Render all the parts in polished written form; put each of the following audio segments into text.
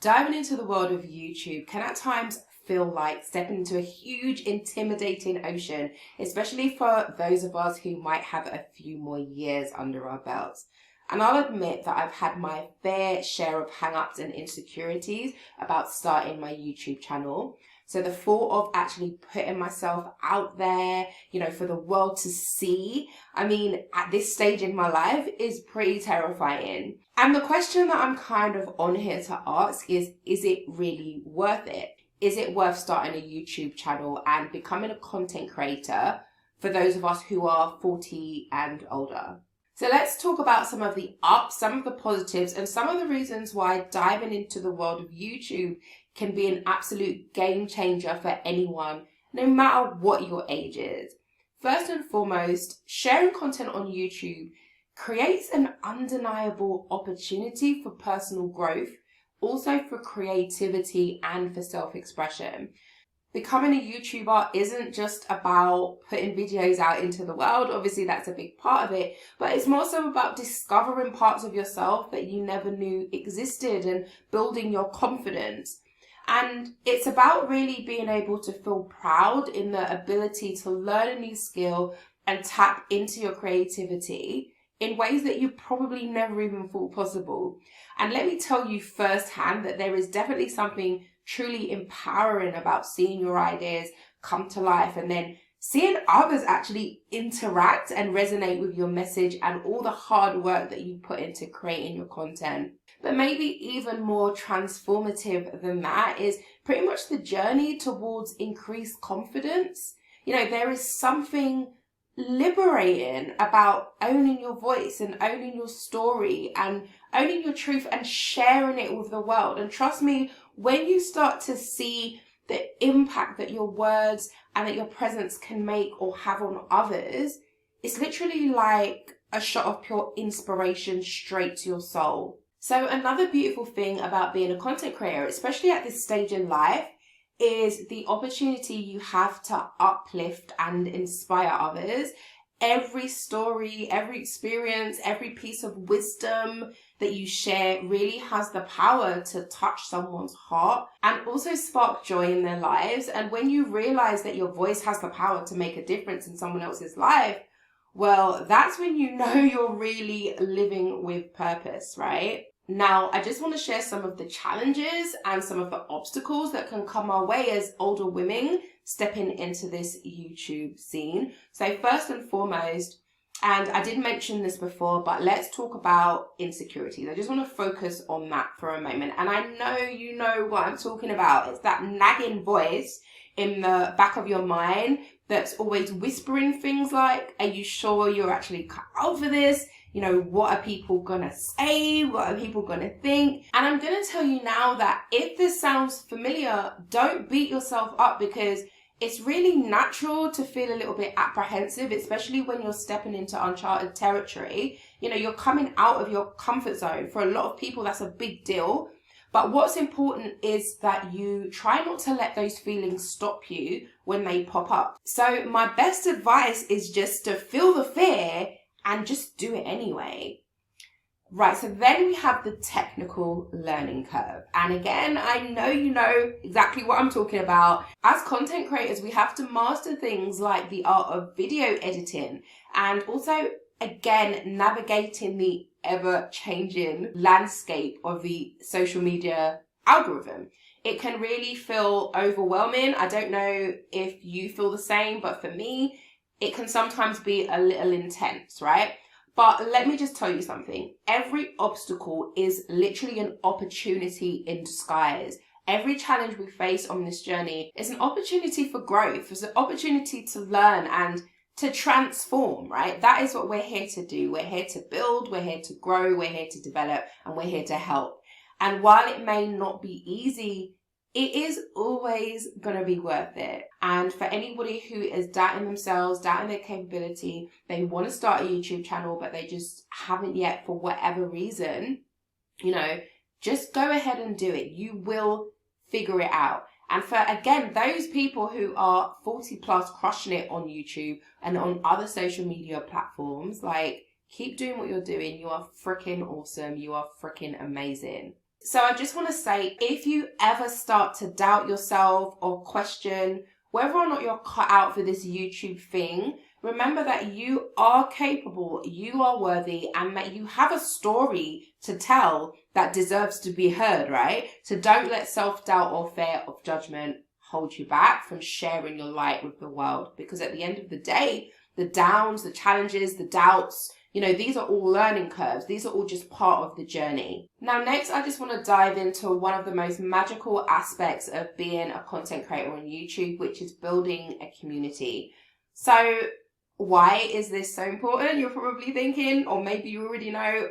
Diving into the world of YouTube can at times feel like stepping into a huge, intimidating ocean, especially for those of us who might have a few more years under our belts. And I'll admit that I've had my fair share of hang-ups and insecurities about starting my YouTube channel. So the thought of actually putting myself out there, for the world to see, at this stage in my life is pretty terrifying. And the question that I'm kind of on here to ask is it really worth it? Is it worth starting a YouTube channel and becoming a content creator for those of us who are 40 and older? So let's talk about some of the ups, some of the positives, and some of the reasons why diving into the world of YouTube can be an absolute game changer for anyone, no matter what your age is. First and foremost, sharing content on YouTube creates an undeniable opportunity for personal growth, also for creativity and for self-expression. Becoming a YouTuber isn't just about putting videos out into the world. Obviously, that's a big part of it, but it's more so about discovering parts of yourself that you never knew existed and building your confidence. And it's about really being able to feel proud in the ability to learn a new skill and tap into your creativity in ways that you probably never even thought possible. And let me tell you firsthand that there is definitely something truly empowering about seeing your ideas come to life and then seeing others actually interact and resonate with your message and all the hard work that you put into creating your content. But maybe even more transformative than that is pretty much the journey towards increased confidence. There is something liberating about owning your voice and owning your story and owning your truth and sharing it with the world. And trust me, when you start to see the impact that your words and that your presence can make or have on others, it's literally like a shot of pure inspiration straight to your soul. So another beautiful thing about being a content creator, especially at this stage in life, is the opportunity you have to uplift and inspire others. Every story, every experience, every piece of wisdom that you share really has the power to touch someone's heart and also spark joy in their lives. And when you realize that your voice has the power to make a difference in someone else's life, well, that's when you know you're really living with purpose, right? Now, I just want to share some of the challenges and some of the obstacles that can come our way as older women stepping into this YouTube scene. So first and foremost, and I did mention this before, but let's talk about insecurities. I just want to focus on that for a moment. And I know you know what I'm talking about. It's that nagging voice in the back of your mind that's always whispering things like, are you sure you're actually cut out for this? What are people gonna say? What are people gonna think? And I'm gonna tell you now that if this sounds familiar, don't beat yourself up, because it's really natural to feel a little bit apprehensive, especially when you're stepping into uncharted territory. You're coming out of your comfort zone. For a lot of people, that's a big deal. But what's important is that you try not to let those feelings stop you when they pop up. So my best advice is just to feel the fear and just do it anyway. Right, so then we have the technical learning curve. And again, I know you know exactly what I'm talking about. As content creators, we have to master things like the art of video editing and also, again, navigating the ever-changing landscape of the social media algorithm. It can really feel overwhelming. I don't know if you feel the same, but for me, it can sometimes be a little intense, right? But let me just tell you something. Every obstacle is literally an opportunity in disguise. Every challenge we face on this journey is an opportunity for growth. It's an opportunity to learn and to transform, right? That is what we're here to do. We're here to build, we're here to grow, we're here to develop, and we're here to help. And while it may not be easy, it is always going to be worth it. And for anybody who is doubting themselves, doubting their capability, they want to start a YouTube channel, but they just haven't yet for whatever reason, just go ahead and do it. You will figure it out. And for, again, those people who are 40 plus crushing it on YouTube and on other social media platforms, keep doing what you're doing. You are freaking awesome. You are freaking amazing. So I just want to say, if you ever start to doubt yourself or question whether or not you're cut out for this YouTube thing, remember that you are capable, you are worthy, and that you have a story to tell that deserves to be heard, right? So don't let self-doubt or fear of judgment hold you back from sharing your light with the world. Because at the end of the day, the downs, the challenges, the doubts, these are all learning curves. These are all just part of the journey. Now, next, I just want to dive into one of the most magical aspects of being a content creator on YouTube, which is building a community. So why is this so important? You're probably thinking, or maybe you already know.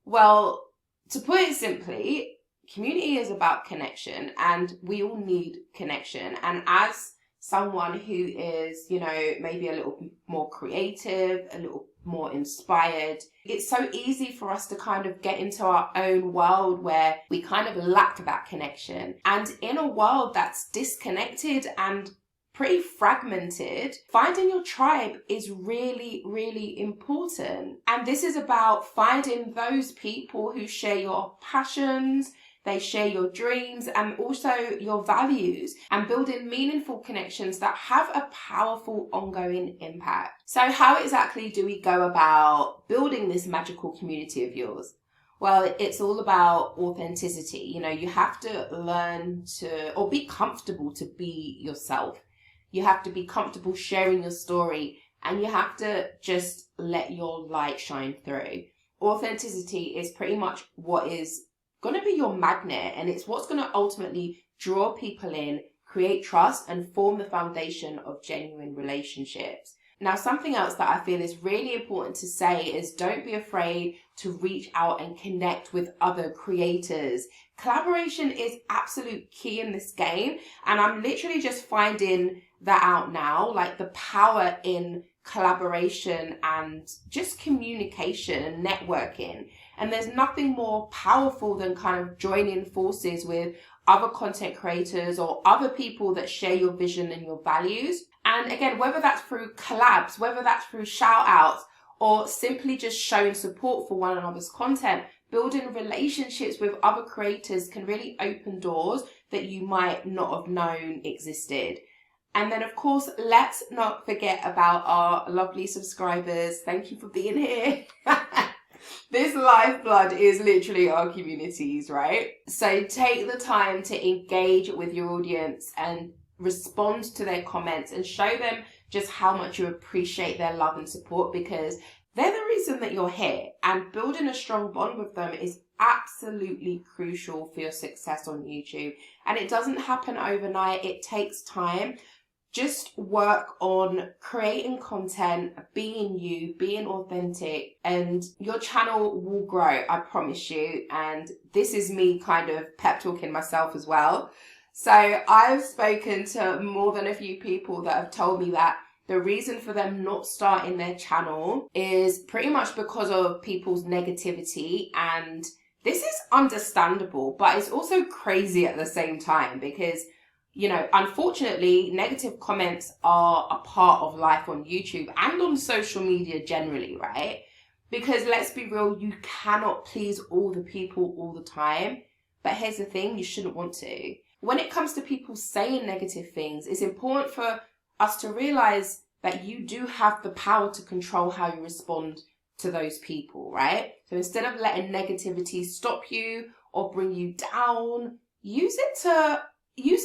Well, to put it simply, community is about connection, and we all need connection. And as someone who is, maybe a little more creative, a little more inspired, it's so easy for us to kind of get into our own world where we kind of lack that connection. And in a world that's disconnected and pretty fragmented, finding your tribe is really, really important. And this is about finding those people who share your passions, they share your dreams, and also your values, and building meaningful connections that have a powerful ongoing impact. So how exactly do we go about building this magical community of yours? Well, it's all about authenticity. You have to learn to, or be comfortable to be yourself. You have to be comfortable sharing your story, and you have to just let your light shine through. Authenticity is pretty much what is going to be your magnet, and it's what's going to ultimately draw people in, create trust, and form the foundation of genuine relationships. Now, something else that I feel is really important to say is don't be afraid to reach out and connect with other creators. Collaboration is absolute key in this game, and I'm literally just finding that out now, like the power in collaboration and just communication and networking. And there's nothing more powerful than kind of joining forces with other content creators or other people that share your vision and your values. And again, whether that's through collabs, whether that's through shout outs, or simply just showing support for one another's content, building relationships with other creators can really open doors that you might not have known existed. And then, of course, let's not forget about our lovely subscribers. Thank you for being here. This lifeblood is literally our communities, right? So take the time to engage with your audience and respond to their comments and show them just how much you appreciate their love and support, because they're the reason that you're here. And building a strong bond with them is absolutely crucial for your success on YouTube. And it doesn't happen overnight. It takes time. Just work on creating content, being you, being authentic, and your channel will grow, I promise you. And this is me kind of pep talking myself as well. So I've spoken to more than a few people that have told me that the reason for them not starting their channel is pretty much because of people's negativity. And this is understandable, but it's also crazy at the same time because unfortunately, negative comments are a part of life on YouTube and on social media generally, right? Because let's be real, you cannot please all the people all the time. But here's the thing, you shouldn't want to. When it comes to people saying negative things, it's important for us to realize that you do have the power to control how you respond to those people, right? So instead of letting negativity stop you or bring you down, use it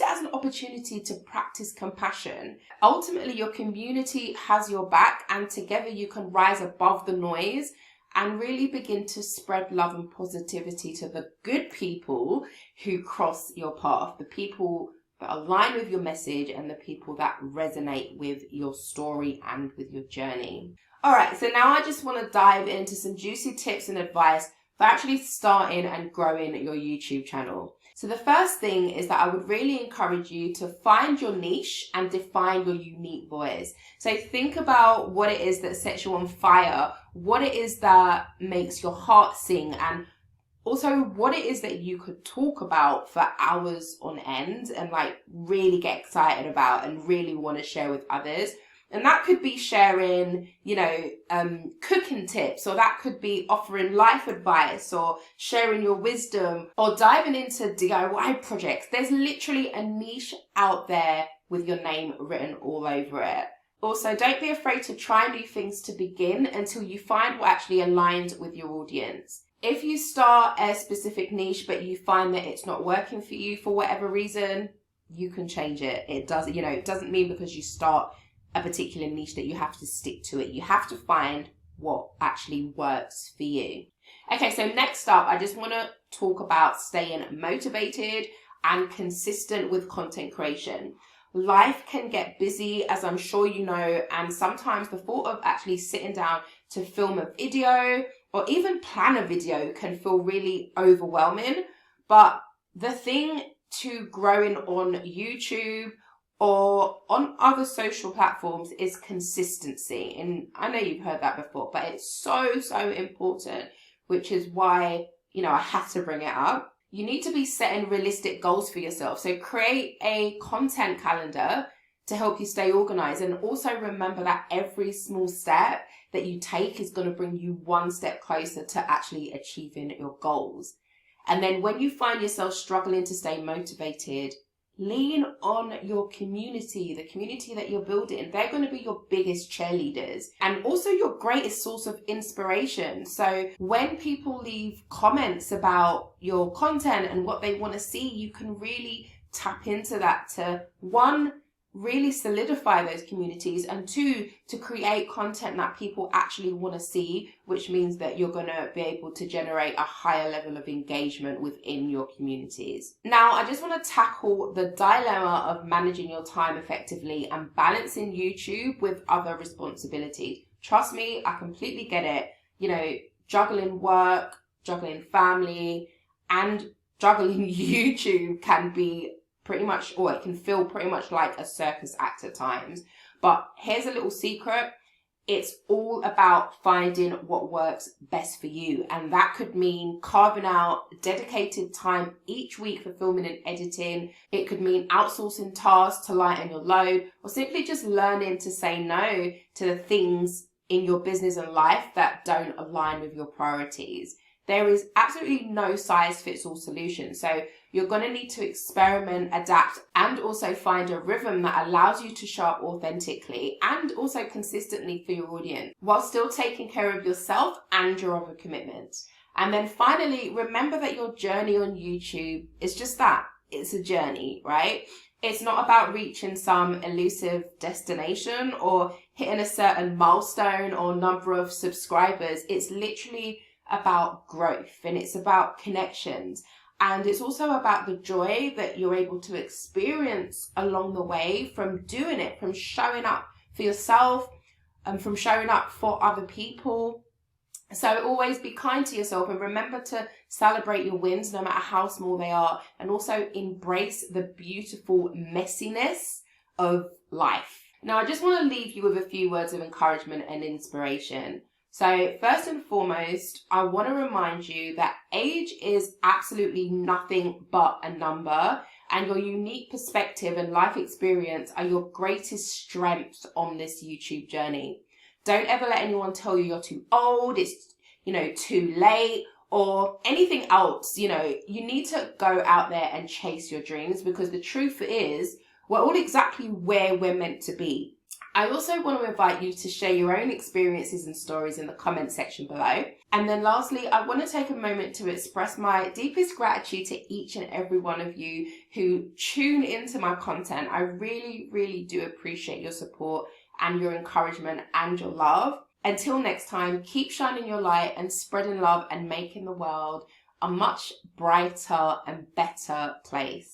as an opportunity to practice compassion. Ultimately, your community has your back, and together you can rise above the noise and really begin to spread love and positivity to the good people who cross your path, the people that align with your message and the people that resonate with your story and with your journey. All right, so now I just want to dive into some juicy tips and advice for actually starting and growing your YouTube channel. So the first thing is that I would really encourage you to find your niche and define your unique voice. So think about what it is that sets you on fire, what it is that makes your heart sing, and also what it is that you could talk about for hours on end and like really get excited about and really want to share with others. And that could be sharing, cooking tips, or that could be offering life advice, or sharing your wisdom, or diving into DIY projects. There's literally a niche out there with your name written all over it. Also, don't be afraid to try new things to begin until you find what actually aligns with your audience. If you start a specific niche, but you find that it's not working for you for whatever reason, you can change it. It doesn't mean because you start a particular niche that you have to stick to it. You have to find what actually works for you. Okay, so next up, I just want to talk about staying motivated and consistent with content creation. Life can get busy, as I'm sure you know, and sometimes the thought of actually sitting down to film a video or even plan a video can feel really overwhelming. But the thing to growing on YouTube or on other social platforms is consistency. And I know you've heard that before, but it's so important, which is why, I had to bring it up. You need to be setting realistic goals for yourself. So create a content calendar to help you stay organized. And also remember that every small step that you take is going to bring you one step closer to actually achieving your goals. And then when you find yourself struggling to stay motivated, lean on your community, the community that you're building. They're going to be your biggest cheerleaders and also your greatest source of inspiration. So when people leave comments about your content and what they want to see, you can really tap into that to, one, really solidify those communities, and two, to create content that people actually want to see, which means that you're going to be able to generate a higher level of engagement within your communities. Now, I just want to tackle the dilemma of managing your time effectively and balancing YouTube with other responsibilities. Trust me, I completely get it. Juggling work, juggling family, and juggling YouTube can be pretty much, or it can feel pretty much like a circus act at times. But here's a little secret. It's all about finding what works best for you. And that could mean carving out dedicated time each week for filming and editing. It could mean outsourcing tasks to lighten your load, or simply just learning to say no to the things in your business and life that don't align with your priorities. There is absolutely no size-fits-all solution. So you're going to need to experiment, adapt, and also find a rhythm that allows you to show up authentically and also consistently for your audience, while still taking care of yourself and your other commitments. And then finally, remember that your journey on YouTube is just that. It's a journey, right? It's not about reaching some elusive destination or hitting a certain milestone or number of subscribers. It's literally about growth, and it's about connections, and it's also about the joy that you're able to experience along the way from doing it, from showing up for yourself and from showing up for other people. So always be kind to yourself and remember to celebrate your wins no matter how small they are, and also embrace the beautiful messiness of life. Now, I just want to leave you with a few words of encouragement and inspiration. So first and foremost, I want to remind you that age is absolutely nothing but a number, and your unique perspective and life experience are your greatest strengths on this YouTube journey. Don't ever let anyone tell you you're too old, it's, too late, or anything else. You need to go out there and chase your dreams, because the truth is, we're all exactly where we're meant to be. I also want to invite you to share your own experiences and stories in the comment section below. And then lastly, I want to take a moment to express my deepest gratitude to each and every one of you who tune into my content. I really, really do appreciate your support and your encouragement and your love. Until next time, keep shining your light and spreading love and making the world a much brighter and better place.